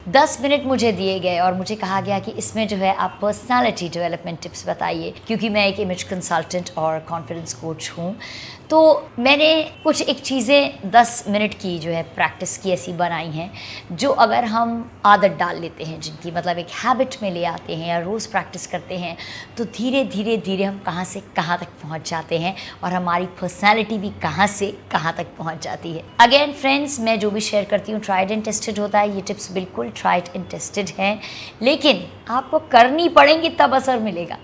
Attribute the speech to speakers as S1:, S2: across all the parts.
S1: 10 minute मुझे दिए गए और मुझे कहा गया कि इसमें जो है आप पर्सनालिटी डेवलपमेंट टिप्स बताइए, क्योंकि मैं एक इमेज कंसल्टेंट और कॉन्फिडेंस कोच हूँ। तो मैंने कुछ एक चीज़ें 10 मिनट की जो है प्रैक्टिस की ऐसी बनाई हैं, जो अगर हम आदत डाल लेते हैं, जिनकी मतलब एक हैबिट में ले आते हैं या रोज़ प्रैक्टिस करते हैं, तो धीरे धीरे धीरे हम कहाँ से कहाँ तक पहुँच जाते हैं और हमारी पर्सनैलिटी भी कहाँ से कहाँ तक पहुँच जाती है। अगेन फ्रेंड्स, मैं जो भी शेयर करती हूँ ट्राइड एंड टेस्टेड होता है। ये टिप्स बिल्कुल ट्राइड एंड टेस्टेड हैं, लेकिन आपको करनी पड़ेंगी तब असर मिलेगा।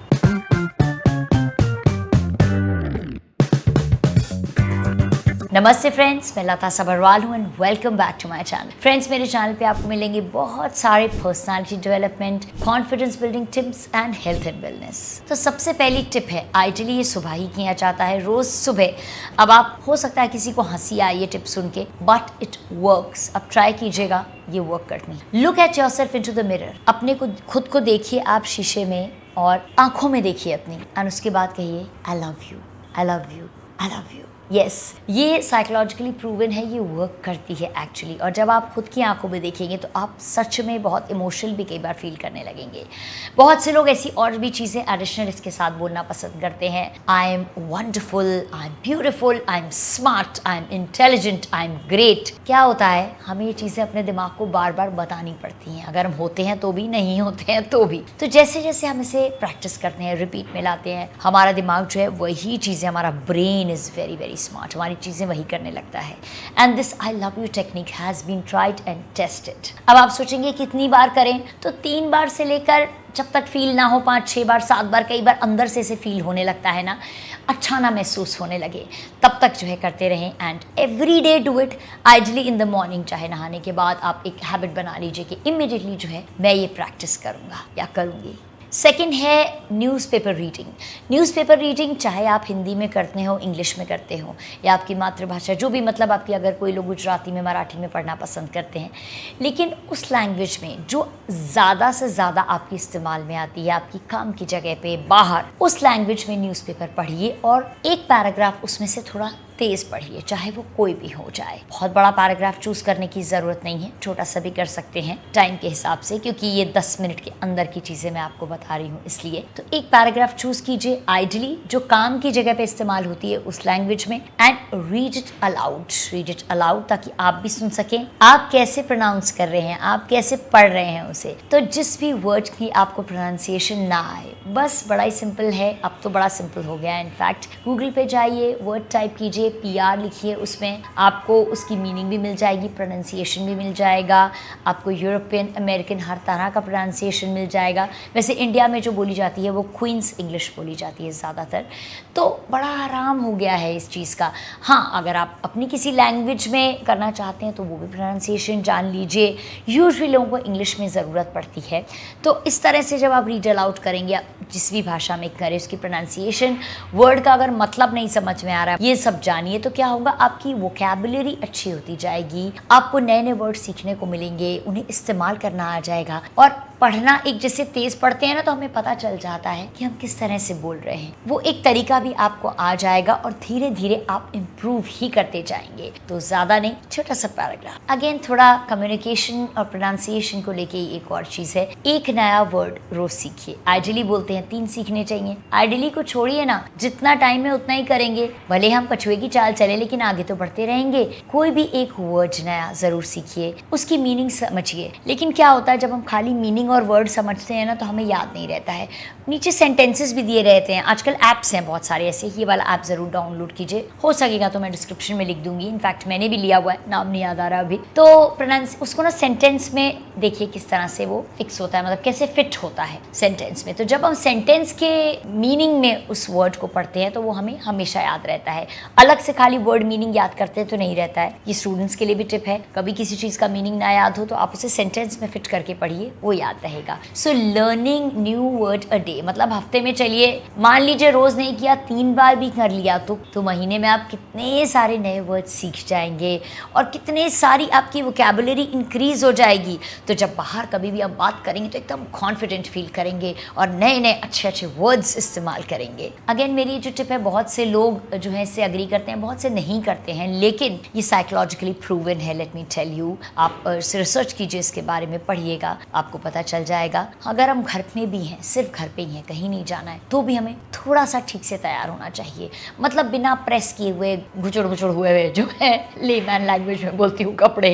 S1: नमस्ते फ्रेंड्स, मैं लता सबरवाल हूँ and welcome back to my channel. Friends, मेरे चैनल पे आपको मिलेंगे बहुत सारे personality development, confidence building tips and health and wellness. तो सबसे पहली टिप है, आइडियली ये सुबह ही किया जाता है, रोज सुबह। अब आप हो सकता है किसी को हंसी आई ये टिप सुन के, बट इट वर्क्स। अब ट्राई कीजिएगा, ये वर्क करनी। Look at yourself into the mirror. अपने को खुद को देखिए आप शीशे में और आंखों में देखिए अपनी, एंड उसके बाद कहिए आई love you, I love you, I love you. Yes, ये साइकोलॉजिकली प्रूवन है, ये वर्क करती है एक्चुअली। और जब आप खुद की आंखों में देखेंगे तो आप सच में बहुत इमोशनल भी कई बार फील करने लगेंगे। बहुत से लोग ऐसी और भी चीज़ें एडिशनल इसके साथ बोलना पसंद करते हैं। I am wonderful, I am beautiful, I am smart, I am intelligent, I am great. क्या होता है, हमें ये चीज़ें अपने दिमाग को बार बार बतानी पड़ती हैं। अगर हम होते हैं तो भी, नहीं होते हैं तो भी। तो जैसे जैसे हम इसे प्रैक्टिस करते हैं, रिपीट में लाते हैं, हमारा दिमाग जो है वही चीज़ें, हमारा brain is very very smart, हमारी चीज़ें वही करने लगता है। And this I love you technique has been tried and tested. अब आप सोचेंगे कितनी बार करें, तो 3 बार से लेकर जब तक फील ना हो, 5-6 बार, 7 बार, कई बार अंदर से इसे फील होने लगता है ना, अच्छा ना महसूस होने लगे, तब तक जो है करते रहें। And every day do it, ideally in the morning. चाहे नहाने के बाद आप एक हैबिट बना लीजिए कि इमिडिएटली जो है मैं ये प्रैक्टिस करूँगा या करूँगी। सेकेंड है न्यूज़पेपर रीडिंग। न्यूज़पेपर रीडिंग चाहे आप हिंदी में करते हो, इंग्लिश में करते हो, या आपकी मातृभाषा जो भी, मतलब आपकी, अगर कोई लोग गुजराती में, मराठी में पढ़ना पसंद करते हैं, लेकिन उस लैंग्वेज में जो ज़्यादा से ज़्यादा आपकी इस्तेमाल में आती है, आपकी काम की जगह पे, बाहर, उस लैंग्वेज में न्यूज़पेपर पढ़िए और एक पैराग्राफ उसमें से थोड़ा तेज पढ़िए, चाहे वो कोई भी हो जाए। बहुत बड़ा पैराग्राफ चूज करने की ज़रूरत नहीं है, छोटा सा भी कर सकते हैं टाइम के हिसाब से, क्योंकि ये 10 मिनट के अंदर की चीज़ें मैं आपको बता रही हूँ इसलिए। तो एक पैराग्राफ चूज कीजिए, आइडली जो काम की जगह पे इस्तेमाल होती है उस लैंग्वेज में, and read it allowed. Read it allowed ताकि आप भी सुन सकें आप कैसे प्रोनाउंस कर रहे हैं, आप कैसे पढ़ रहे हैं उसे। तो जिस भी वर्ड की आपको प्रोनाउंसिएशन ना आए, बस बड़ा ही सिंपल है, अब तो बड़ा सिंपल हो गया है। इनफैक्ट गूगल पे जाइए, वर्ड टाइप कीजिए, PR लिखिए, उसमें आपको उसकी मीनिंग भी मिल जाएगी, प्रोनाउंसिएशन भी मिल जाएगा, आपको यूरोपियन, अमेरिकन, हर तरह का प्रोनाउंसिएशन मिल जाएगा। वैसे इंडिया में जो बोली जाती है वो क्वींस इंग्लिश बोली जाती है ज़्यादातर, तो बड़ा आराम हो गया है इस चीज़ का। हाँ, अगर आप अपनी किसी लैंग्वेज में करना चाहते हैं तो वो भी प्रोनाउंसिएशन जान लीजिए। यूजुअली लोगों को इंग्लिश में ज़रूरत पड़ती है, तो इस तरह से जब आप रीड अलाउड करेंगे, जिस भी भाषा में करें, उसकी प्रोनाउंसिएशन, वर्ड का अगर मतलब नहीं समझ में आ रहा है, ये सब जानिए, तो क्या होगा, आपकी वोकैबुलरी अच्छी होती जाएगी, आपको नए नए वर्ड सीखने को मिलेंगे, उन्हें इस्तेमाल करना आ जाएगा। और पढ़ना एक जैसे तेज पढ़ते हैं ना, तो हमें पता चल जाता है कि हम किस तरह से बोल रहे हैं, वो एक तरीका भी आपको आ जाएगा और धीरे धीरे आप इम्प्रूव ही करते जाएंगे। तो ज़्यादा नहीं, छोटा सा पैराग्राफ। अगेन थोड़ा कम्युनिकेशन और प्रोनाउंसिएशन को लेके एक और चीज़ है, एक नया वर्ड रोज सीखिए। आइडियली बोलते हैं 3 सीखने चाहिए, आइडियली को छोड़िए ना, जितना टाइम है उतना ही करेंगे, भले हम कछुए की चाल चले लेकिन आगे तो बढ़ते रहेंगे। कोई भी एक वर्ड नया ज़रूर सीखिए, उसकी मीनिंग समझिए। लेकिन क्या होता है, जब हम खाली मीनिंग और वर्ड समझते हैं ना, तो हमें याद नहीं रहता है। नीचे सेंटेंसेस भी दिए रहते हैं, आजकल ऐप्स हैं बहुत सारे ऐसे, ये वाला ऐप ज़रूर डाउनलोड कीजिए, हो सकेगा तो मैं डिस्क्रिप्शन में लिख दूंगी। इनफैक्ट मैंने भी लिया हुआ है, नाम नहीं याद आ रहा अभी। तो प्रोनाउंस उसको ना सेंटेंस में देखिए किस तरह से वो फिक्स होता है, मतलब कैसे फिट होता है सेंटेंस में। तो जब हम सेंटेंस के मीनिंग में उस वर्ड को पढ़ते हैं तो वो हमें हमेशा याद रहता है। अलग से खाली वर्ड मीनिंग याद करते हैं तो नहीं रहता है। ये स्टूडेंट्स के लिए भी टिप है, कभी किसी चीज़ का मीनिंग ना याद हो तो आप उसे सेंटेंस में फिट करके पढ़िए, वो याद याद रहेगा। So learning new word a day, मतलब हफ्ते में चलिए मान लीजिए रोज नहीं किया 3 बार भी कर लिया तो महीने में आप कितने सारे नए वर्ड सीख जाएंगे और कितने सारी आपकी वोकैबुलरी इंक्रीज हो जाएगी। तो जब बाहर कभी भी आप बात करेंगे तो एकदम कॉन्फिडेंट फील करेंगे और नए नए अच्छे अच्छे वर्ड्स इस्तेमाल करेंगे। अगेन मेरी जो टिप है, बहुत से लोग जो है इससे अग्री करते हैं, बहुत से नहीं करते हैं, लेकिन ये साइकोलॉजिकली प्रूवन है। लेट मी टेल यू, आप रिसर्च कीजिए इसके बारे में, पढ़िएगा, आपको पता चल जाएगा। अगर हम घर में भी हैं, सिर्फ घर पे ही हैं, कहीं नहीं जाना है, तो भी हमें थोड़ा सा ठीक से तैयार होना चाहिए। मतलब बिना प्रेस किए हुए घुचड़ घुचड़ हुए जो है लेमैन लैंग्वेज में बोलती हूँ, कपड़े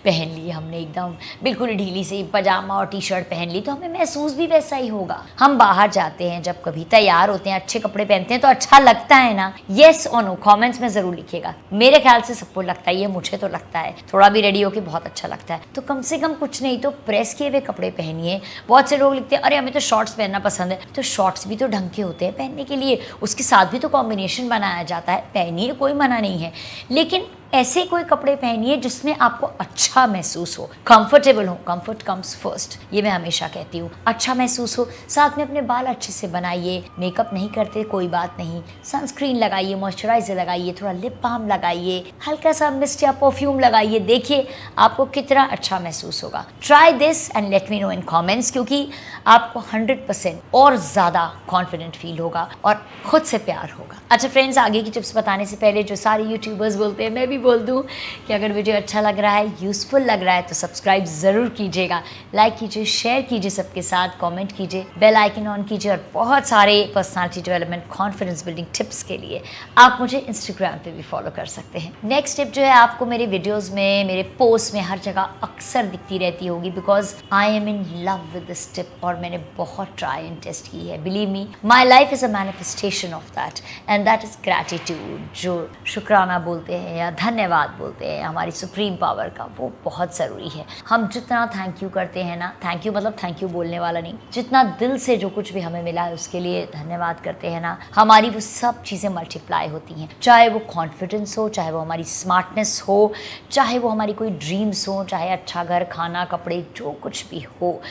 S1: पहन लिए हमने एकदम बिल्कुल ढीली से पजामा और टी शर्ट पहन ली, तो हमें महसूस भी वैसा ही होगा। हम बाहर जाते हैं, जब कभी तैयार होते हैं, अच्छे कपड़े पहनते हैं तो अच्छा लगता है ना? येस और नो कमेंट्स में जरूर लिखिएगा। मेरे ख्याल से सबको लगता है, ये मुझे तो लगता है, थोड़ा भी रेडी होके बहुत अच्छा लगता है। तो कम से कम कुछ नहीं तो प्रेस किए हुए कपड़े पहनिए। बहुत से लोग लिखते हैं अरे हमें तो शॉर्ट्स पहनना पसंद है, तो शॉर्ट्स भी तो ढंग के होते हैं पहनने के लिए, उसके साथ भी तो कॉम्बिनेशन बनाया जाता है, पहनिए, कोई मना नहीं है। लेकिन ऐसे कोई कपड़े पहनिए जिसमें आपको अच्छा महसूस हो, कंफर्टेबल हो। कंफर्ट कम्स फर्स्ट, ये मैं हमेशा कहती हूँ। अच्छा महसूस हो, साथ में अपने बाल अच्छे से बनाइए। मेकअप नहीं करते कोई बात नहीं, सनस्क्रीन लगाइए, मॉइस्चराइजर लगाइए, थोड़ा लिप बाम लगाइए, हल्का सा मिस्ट या परफ्यूम लगाइए, देखिए आपको कितना अच्छा महसूस होगा। Try this and let me know in comments, क्योंकि आपको 100% और ज़्यादा कॉन्फिडेंट फील होगा और खुद से प्यार होगा। अच्छा फ्रेंड्स, आगे की टिप्स बताने से पहले जो सारे यूट्यूबर्स बोलते हैं, मैं भी बोल दूं कि अगर वीडियो अच्छा लग रहा है, यूज़फुल लग रहा है, तो सब्सक्राइब ज़रूर कीजिएगा, लाइक कीजिए, शेयर कीजिए सबके साथ, कमेंट कीजिए, बेल आइकन ऑन कीजिए। और बहुत सारे personality development, confidence building tips के लिए आप मुझे इंस्टाग्राम पे भी फॉलो कर सकते हैं। नेक्स्ट टिप जो है आपको मेरे वीडियोज़ में, मेरे पोस्ट में हर जगह अक्सर दिखती रहती होगी, because I am in love with this tip और मैंने बहुत ट्राई एंड टेस्ट की है। Believe me, my life is a manifestation of that and that is gratitude. जो शुक्राना बोलते हैं या धन्यवाद बोलते हैं हमारी सुप्रीम पावर का, वो बहुत ज़रूरी है। हम जितना थैंक यू करते हैं ना, थैंक यू मतलब थैंक यू बोलने वाला नहीं, जितना दिल से जो कुछ भी हमें मिला है उसके लिए धन्यवाद करते हैं ना, हमारी वो सब चीज़ें मल्टीप्लाई होती हैं। चाहे वो कॉन्फिडेंस हो, चाहे वो हमारी स्मार्टनेस हो, चाहे वो हमारी कोई ड्रीम्स हो, चाहे अच्छा घर, खाना, कपड़े, जो कुछ भी हो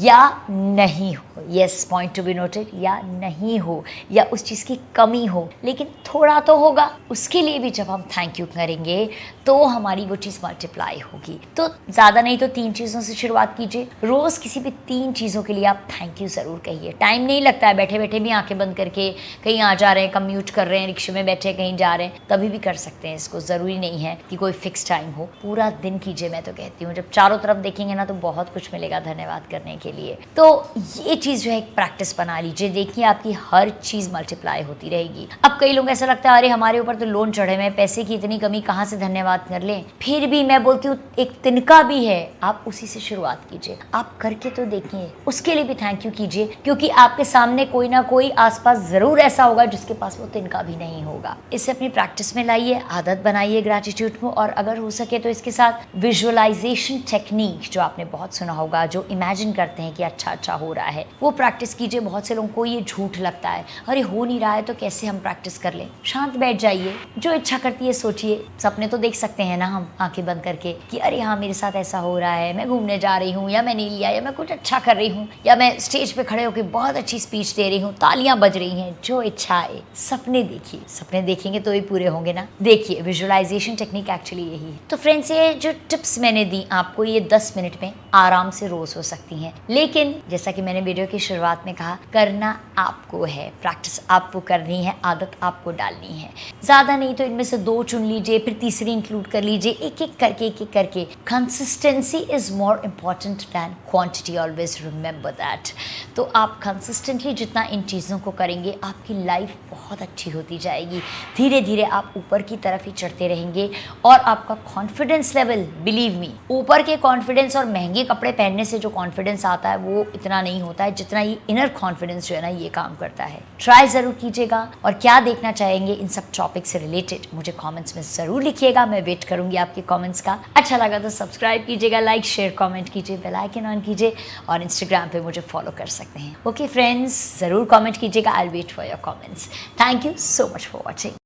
S1: या नहीं हो, yes point to be noted, या नहीं हो या उस चीज़ की कमी हो, लेकिन थोड़ा तो होगा। उसके लिए भी जब हम थैंक यू करेंगे तो हमारी वो चीज़ मल्टीप्लाई होगी। तो ज़्यादा नहीं तो 3 चीज़ों से शुरुआत कीजिए। रोज़ किसी भी 3 चीज़ों के लिए आप थैंक यू ज़रूर कहिए। टाइम नहीं लगता है, बैठे बैठे भी आंखें बंद करके कहीं आ जा रहे हैं, कम्यूट कर रहे हैं, रिक्शे में बैठे कहीं जा रहे हैं, तभी भी कर सकते हैं इसको। ज़रूरी नहीं है कि कोई फिक्स टाइम हो, पूरा दिन कीजिए। मैं तो कहती हूँ जब चारों तरफ देखेंगे ना तो बहुत कुछ मिलेगा धन्यवाद करने के लिए। तो ये चीज़ जो है एक प्रैक्टिस बना लीजिए, देखिए आपकी हर चीज़ मल्टीप्लाई होती रहेगी। अब कई लोग ऐसा लगता है अरे हमारे ऊपर तो लोन चढ़े हुए हैं, पैसे की इतनी कमी, कहाँ से धन्यवाद कर लें। फिर भी मैं बोलती हूँ एक तिनका भी है, आप उसी से शुरुआत कीजिए। आप करके तो देखिए, उसके लिए भी थैंक यू कीजिए, क्योंकि आपके सामने कोई ना कोई आसपास जरूर ऐसा होगा जिसके पास वो तिनका भी नहीं होगा। इसे अपनी प्रैक्टिस में लाइए, आदत बनाइए ग्रैटिट्यूड को। और अगर हो सके तो इसके साथ विजुअलाइजेशन टेक्निक जो आपने बहुत सुना होगा, जो इमेजिन करते हैं कि अच्छा अच्छा हो रहा है, वो प्रैक्टिस कीजिए। बहुत से लोगों को ये झूठ लगता है, अरे हो नहीं रहा है तो कैसे हम प्रैक्टिस कर लें। शांत बैठ जाइए, जो इच्छा करती है सोचिए। सपने तो देख सकते हैं ना हम आंखें बंद करके कि अरे हाँ मेरे साथ ऐसा हो रहा है, मैं घूमने जा रही हूँ, या मैंने लिया, या मैं कुछ अच्छा कर रही हूँ, या मैं स्टेज पे खड़े होकर बहुत अच्छी स्पीच दे रही हूँ, तालियां बज रही हैं। जो इच्छा है सपने देखिए, सपने देखेंगे तो ही पूरे होंगे ना। देखिए विजुअलाइजेशन टेक्निक एक्चुअली यही है। तो फ्रेंड्स, ये जो टिप्स मैंने दी आपको, ये 10 मिनट में आराम से रोज हो सकती हैं। लेकिन जैसा कि मैंने वीडियो की शुरुआत में कहा, करना आपको है, प्रैक्टिस आपको करनी है, आदत आपको डालनी है। ज़्यादा नहीं तो इनमें से 2 चुन लीजिए, फिर तीसरी इंक्लूड कर लीजिए, एक एक करके। Consistency is more important than quantity, always remember that. तो आप कंसिस्टेंटली जितना इन चीज़ों को करेंगे, आपकी लाइफ बहुत अच्छी होती जाएगी। धीरे धीरे आप ऊपर की तरफ ही चढ़ते रहेंगे और आपका कॉन्फिडेंस लेवल, बिलीव मी, ऊपर के कॉन्फिडेंस और महंगे कपड़े पहनने से जो कॉन्फिडेंस आता है वो इतना नहीं होता है जितना ये इनर कॉन्फिडेंस जो है ना, ये काम करता है। ट्राई ज़रूर कीजिएगा। और क्या देखना चाहेंगे इन सब टॉपिक से रिलेटेड, मुझे कमेंट्स में ज़रूर लिखिएगा, मैं वेट करूंगी आपके कमेंट्स का। अच्छा लगा तो सब्सक्राइब कीजिएगा, लाइक शेयर कमेंट कीजिए, बेल आइकन ऑन कीजिए और इंस्टाग्राम पे मुझे फॉलो कर सकते हैं। ओके फ्रेंड्स, ज़रूर कमेंट कीजिएगा, I will wait for your comments. Thank you so much for watching.